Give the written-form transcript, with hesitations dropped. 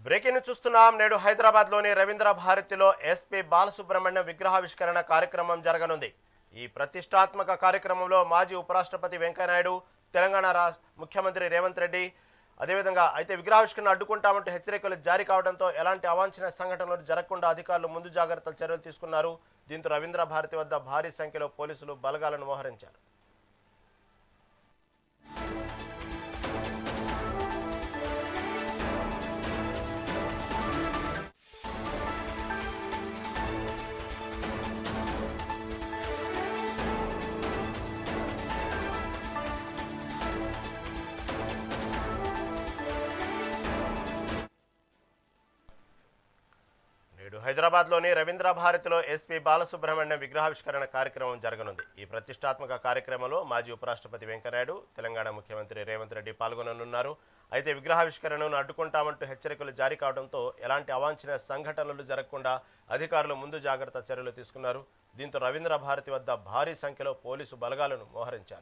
Breaking చూస్తున్నాం. నేడు హైదరాబాద్లోని రవీంద్ర భారతిలో ఎస్పీ బాలసుబ్రహ్మణ్యం విగ్రహావిష్కరణ కార్యక్రమం జరగనుంది. ఈ ప్రతిష్టాత్మక కార్యక్రమంలో మాజీ ఉపరాష్ట్రపతి వెంకయ్యనాయుడు, తెలంగాణ ముఖ్యమంత్రి రేవంత్ రెడ్డి అదేవిధంగా అయితే విగ్రహావిష్కరణ అడ్డుకుంటామంటూ హెచ్చరికలు జారీ కావడంతో ఎలాంటి అవాంఛనీయ సంఘటనలు జరగకుండా అధికారులు ముందు జాగ్రత్తల చర్యలు తీసుకున్నారు. దీంతో రవీంద్ర భారతి వద్ద భారీ సంఖ్యలో పోలీసులు బలగాలను మోహరించారు. నేడు హైదరాబాద్లోని రవీంద్ర భారతిలో ఎస్పీ బాలసుబ్రహ్మణ్యం విగ్రహావిష్కరణ కార్యక్రమం జరగనుంది. ఈ ప్రతిష్టాత్మక కార్యక్రమంలో మాజీ ఉపరాష్ట్రపతి వెంకయ్యనాయుడు, తెలంగాణ ముఖ్యమంత్రి రేవంత్ రెడ్డి పాల్గొననున్నారు. అయితే విగ్రహావిష్కరణను అడ్డుకుంటామంటూ హెచ్చరికలు జారీ కావడంతో ఎలాంటి అవాంఛనీయ సంఘటనలు జరగకుండా అధికారులు ముందు జాగ్రత్త చర్యలు తీసుకున్నారు. దీంతో రవీంద్ర భారతి వద్ద భారీ సంఖ్యలో పోలీసు బలగాలను మోహరించారు.